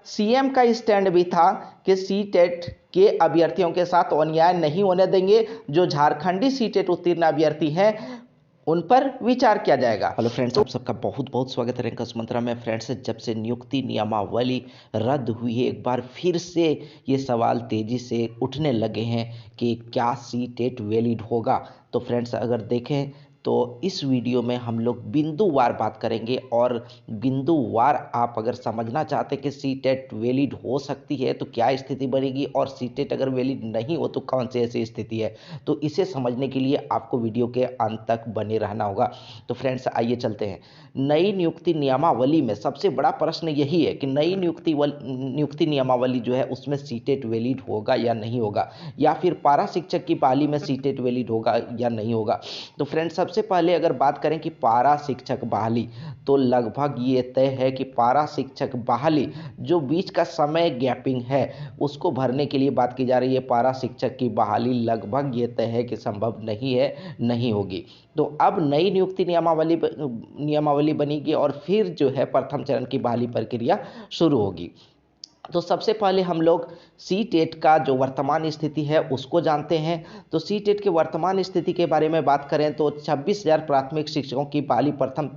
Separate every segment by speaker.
Speaker 1: CM का stand भी था कि सीटेट के अभ्यर्थियों के साथ अन्याय नहीं होने देंगे। जो झारखंडी सीटेट उत्तीर्ण अभ्यर्थी हैं उन पर विचार किया जाएगा। हेलो फ्रेंड्स, आप सबका बहुत बहुत स्वागत है रैंकर्स मंत्रा में। फ्रेंड्स, जब से नियुक्ति नियमावली रद्द हुई है, एक बार फिर से ये सवाल तेजी से उठने लगे हैं कि क्या सीटेट वैलिड होगा। तो फ्रेंड्स, अगर देखें तो इस वीडियो में हम लोग बिंदुवार बात करेंगे और बिंदुवार आप अगर समझना चाहते हैं कि सीटेट वैलिड हो सकती है तो क्या स्थिति बनेगी और सीटेट अगर वैलिड नहीं हो तो कौन सी ऐसी स्थिति है, तो इसे समझने के लिए आपको वीडियो के अंत तक बने रहना होगा। तो फ्रेंड्स, आइए चलते हैं। नई नियुक्ति नियमावली में सबसे बड़ा प्रश्न यही है कि नई नियुक्ति नियमावली जो है उसमें सीटेट वैलिड होगा या नहीं होगा, या फिर पारा शिक्षक की बहाली में सीटेट वैलिड होगा या नहीं होगा। तो फ्रेंड्स, सबसे पहले अगर बात करें कि पारा शिक्षक बहाली, तो लगभग ये तय है कि पारा शिक्षक बहाली जो बीच का समय गैपिंग है उसको भरने के लिए बात की जा रही है। पारा शिक्षक की बहाली लगभग ये तय है कि संभव नहीं है, नहीं होगी। तो अब नई नियुक्ति नियमावली बनेगी और फिर जो है प्रथम चरण की बहाली प्रक्रिया शुरू होगी। तो सबसे पहले हम लोग सीटेट का जो वर्तमान स्थिति है उसको जानते हैं। तो सीटेट के वर्तमान स्थिति के बारे में बात करें तो 26,000 प्राथमिक शिक्षकों की बहाली प्रथम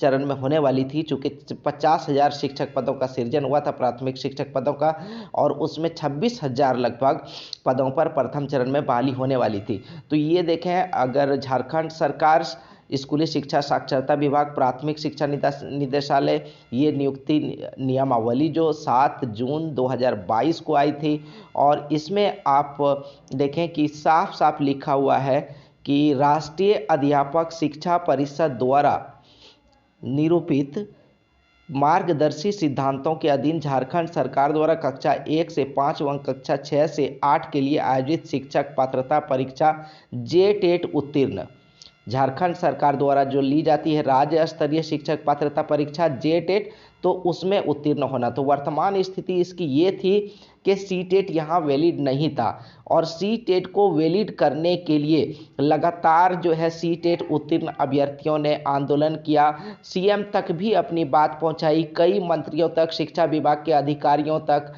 Speaker 1: चरण में होने वाली थी। चूँकि 50,000 शिक्षक पदों का सृजन हुआ था, प्राथमिक शिक्षक पदों का, और उसमें 26,000 लगभग पदों पर प्रथम चरण में बहाली होने वाली थी। तो ये देखें, अगर झारखंड सरकार स्कूली शिक्षा साक्षरता विभाग प्राथमिक शिक्षा निदेशालय ये नियुक्ति नियमावली जो 7 जून 2022 को आई थी, और इसमें आप देखें कि साफ साफ लिखा हुआ है कि राष्ट्रीय अध्यापक शिक्षा परिषद द्वारा निरूपित मार्गदर्शी सिद्धांतों के अधीन झारखंड सरकार द्वारा कक्षा 1 से 5 एवं कक्षा 6 से 8 के लिए आयोजित शिक्षक पात्रता परीक्षा जेटेट उत्तीर्ण, झारखंड सरकार द्वारा जो ली जाती है राज्य स्तरीय शिक्षक पात्रता परीक्षा जेटेट, तो उसमें उत्तीर्ण होना। तो वर्तमान स्थिति इसकी ये थी कि सीटेट यहाँ वैलिड नहीं था, और सीटेट को वैलिड करने के लिए लगातार जो है सीटेट उत्तीर्ण अभ्यर्थियों ने आंदोलन किया। सीएम तक भी अपनी बात पहुंचाई, कई मंत्रियों तक, शिक्षा विभाग के अधिकारियों तक,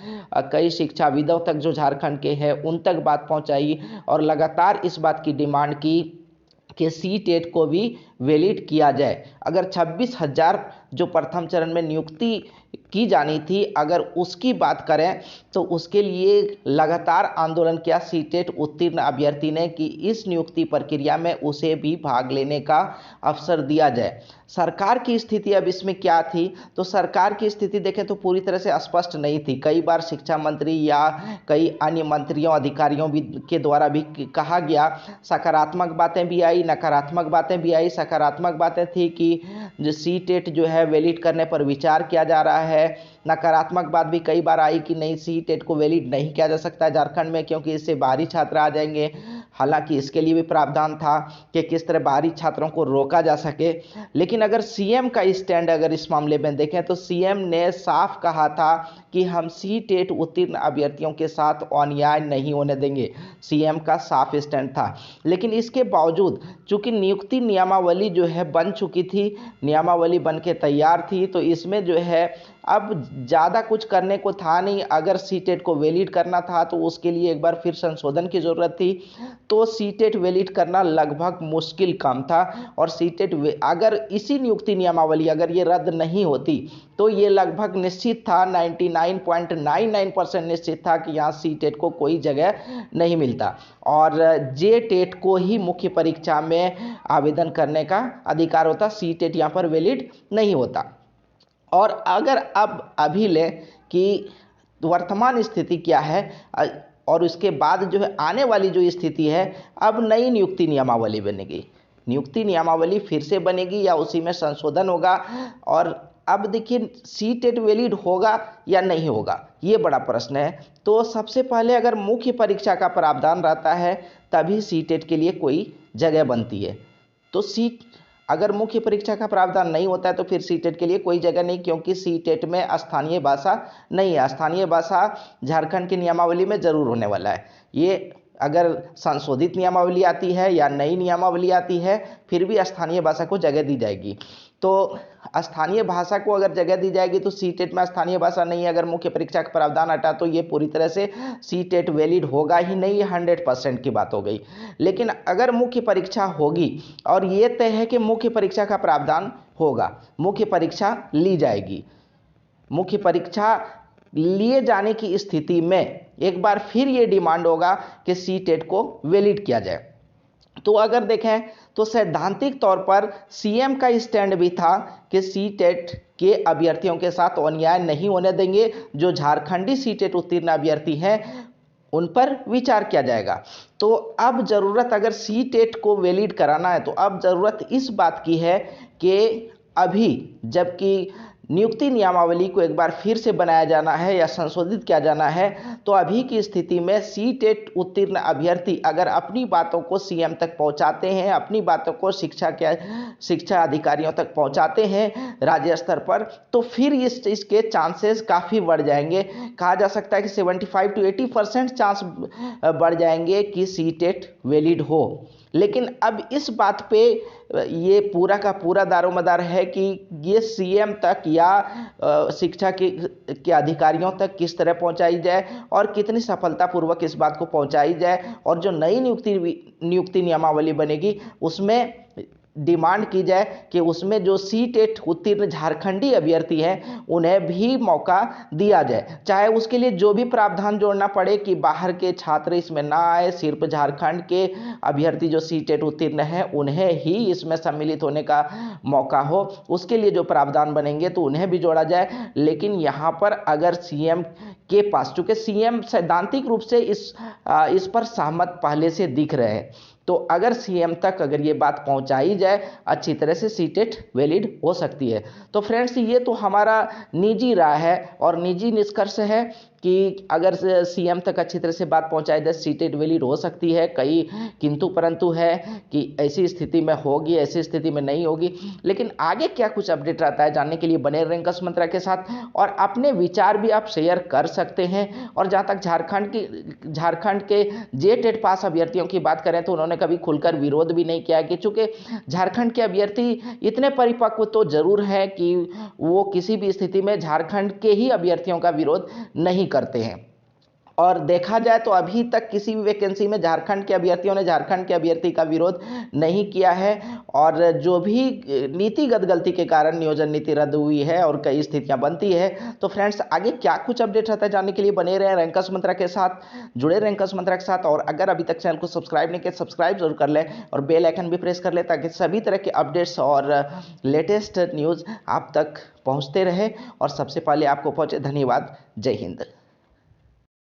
Speaker 1: कई शिक्षाविदों तक जो झारखंड के हैं उन तक बात पहुंचाई, और लगातार इस बात की डिमांड की कि सीटेट को भी वैलिड किया जाए। अगर 26,000 जो प्रथम चरण में नियुक्ति की जानी थी, अगर उसकी बात करें तो उसके लिए लगातार आंदोलन किया सीटेट उत्तीर्ण अभ्यर्थी ने कि इस नियुक्ति प्रक्रिया में उसे भी भाग लेने का अवसर दिया जाए। सरकार की स्थिति अब इसमें क्या थी, तो सरकार की स्थिति देखें तो पूरी तरह से स्पष्ट नहीं थी। कई बार शिक्षा मंत्री या कई अन्य मंत्रियों अधिकारियों भी के द्वारा भी कहा गया, सकारात्मक बातें भी आई, नकारात्मक बातें भी आई। सकारात्मक बातें थी कि जो सीटेट जो है वैलिड करने पर विचार किया जा रहा है। नकारात्मक बात भी कई बार आई कि नहीं, सीटेट को वैलिड नहीं किया जा सकता है झारखंड में, क्योंकि इससे बाहरी छात्र आ जाएंगे। हालांकि इसके लिए भी प्रावधान था कि किस तरह बाहरी छात्रों को रोका जा सके। लेकिन अगर सीएम का स्टैंड अगर इस मामले में देखें तो सीएम ने साफ कहा था कि हम सीटेट उत्तीर्ण अभ्यर्थियों के साथ अन्याय नहीं होने देंगे। सीएम का साफ स्टैंड था। लेकिन इसके बावजूद चूंकि नियुक्ति नियमावली जो है बन चुकी थी, नियमावली बन के तैयार थी, तो इसमें जो है अब ज़्यादा कुछ करने को था नहीं। अगर सीटेट को वैलिड करना था तो उसके लिए एक बार फिर संशोधन की ज़रूरत थी। तो सीटेट वैलिड करना लगभग मुश्किल काम था, और सीटेट अगर इसी नियुक्ति नियमावली अगर ये रद्द नहीं होती तो ये लगभग निश्चित था, 99.99% निश्चित था कि यहाँ सीटेट को कोई जगह नहीं मिलता, और जेटेट को ही मुख्य परीक्षा में आवेदन करने का अधिकार होता। सीटेट यहाँ पर वैलिड नहीं होता। और अगर अब अभी ले कि वर्तमान स्थिति क्या है और उसके बाद जो है आने वाली जो स्थिति है, अब नई नियुक्ति नियमावली बनेगी। नियुक्ति नियमावली फिर से बनेगी या उसी में संशोधन होगा, और अब देखिए सीटेट वैलिड होगा या नहीं होगा, ये बड़ा प्रश्न है। तो सबसे पहले अगर मुख्य परीक्षा का प्रावधान रहता है तभी सीटेट के लिए कोई जगह बनती है। तो अगर मुख्य परीक्षा का प्रावधान नहीं होता है तो फिर सीटेट के लिए कोई जगह नहीं, क्योंकि सीटेट में स्थानीय भाषा नहीं है। स्थानीय भाषा झारखंड की नियमावली में जरूर होने वाला है। ये अगर संशोधित नियमावली आती है या नई नियमावली आती है, फिर भी स्थानीय भाषा को जगह दी जाएगी। तो स्थानीय भाषा को अगर जगह दी जाएगी तो सीटेट में स्थानीय भाषा नहीं, अगर मुख्य परीक्षा का प्रावधान हटा तो ये पूरी तरह से सीटेट वैलिड होगा ही नहीं, ये 100% की बात हो गई। लेकिन अगर मुख्य परीक्षा होगी और ये तय है कि मुख्य परीक्षा का प्रावधान होगा, मुख्य परीक्षा ली जाएगी, मुख्य परीक्षा लिए जाने की स्थिति में एक बार फिर ये डिमांड होगा कि सीटेट को वैलिड किया जाए। तो अगर देखें तो सैद्धांतिक तौर पर सीएम का स्टैंड भी था कि सीटेट के अभ्यर्थियों के साथ अन्याय नहीं होने देंगे, जो झारखंडी सीटेट उत्तीर्ण अभ्यर्थी हैं उन पर विचार किया जाएगा। तो अब ज़रूरत अगर सीटेट को वैलिड कराना है तो अब ज़रूरत इस बात की है कि अभी जबकि नियुक्ति नियमावली को एक बार फिर से बनाया जाना है या संशोधित किया जाना है, तो अभी की स्थिति में सीटेट उत्तीर्ण अभ्यर्थी अगर अपनी बातों को सीएम तक पहुंचाते हैं, अपनी बातों को शिक्षा अधिकारियों तक पहुंचाते हैं राज्य स्तर पर, तो फिर इसके चांसेस काफ़ी बढ़ जाएंगे। कहा जा सकता है कि 75 to 80% चांस बढ़ जाएंगे कि सीटेट वैलिड हो। लेकिन अब इस बात पे ये पूरा का पूरा दारोमदार है कि ये सीएम तक या शिक्षा के अधिकारियों तक किस तरह पहुंचाई जाए और कितनी सफलतापूर्वक इस बात को पहुंचाई जाए, और जो नई नियुक्ति नियमावली बनेगी उसमें डिमांड की जाए कि उसमें जो सीटेट उत्तीर्ण झारखंडी अभ्यर्थी हैं उन्हें भी मौका दिया जाए, चाहे उसके लिए जो भी प्रावधान जोड़ना पड़े कि बाहर के छात्र इसमें ना आए, सिर्फ झारखंड के अभ्यर्थी जो सीटेट उत्तीर्ण हैं उन्हें ही इसमें सम्मिलित होने का मौका हो, उसके लिए जो प्रावधान बनेंगे तो उन्हें भी जोड़ा जाए। लेकिन यहाँ पर अगर सीएम के पास, चूंकि सीएम सैद्धांतिक रूप से इस पर सहमत पहले से दिख रहे हैं, तो अगर सीएम तक अगर ये बात पहुंचाई जाए अच्छी तरह से सीटेट वैलिड हो सकती है। तो फ्रेंड्स ये तो हमारा निजी राय है और निजी निष्कर्ष है कि अगर सीएम तक अच्छी तरह से बात पहुंचाई जाए सीटेट वैलिड हो सकती है। कई किंतु परंतु है कि ऐसी स्थिति में होगी, ऐसी स्थिति में नहीं होगी। लेकिन आगे क्या कुछ अपडेट रहता है जानने के लिए बने रहें कैंपस मंत्रा के साथ, और अपने विचार भी आप शेयर कर सकते हैं। और जहाँ तक झारखंड के जेटेट पास अभ्यर्थियों की बात करें तो उन्होंने कभी खुलकर विरोध भी नहीं किया कि चूंकि झारखंड के अभ्यर्थी इतने परिपक्व तो जरूर है कि वो किसी भी स्थिति में झारखंड के ही अभ्यर्थियों का विरोध नहीं करते हैं। और देखा जाए तो अभी तक किसी भी वैकेंसी में झारखंड के अभ्यर्थियों ने झारखंड के अभ्यर्थी का विरोध नहीं किया है, और जो भी नीतिगत गलती के कारण नियोजन नीति रद्द हुई है और कई स्थितियां बनती है। तो फ्रेंड्स आगे क्या कुछ अपडेट रहता है जानने के लिए बने रहे रैंकर्स मंत्रा के साथ, जुड़े रैंकर्स मंत्रा के साथ। और अगर अभी तक चैनल को सब्सक्राइब नहीं किया सब्सक्राइब जरूर कर ले और बेल आइकन भी प्रेस कर ले ताकि सभी तरह के अपडेट्स और लेटेस्ट न्यूज़ आप तक पहुँचते रहे और सबसे पहले आपको पहुँचे। धन्यवाद, जय हिंद।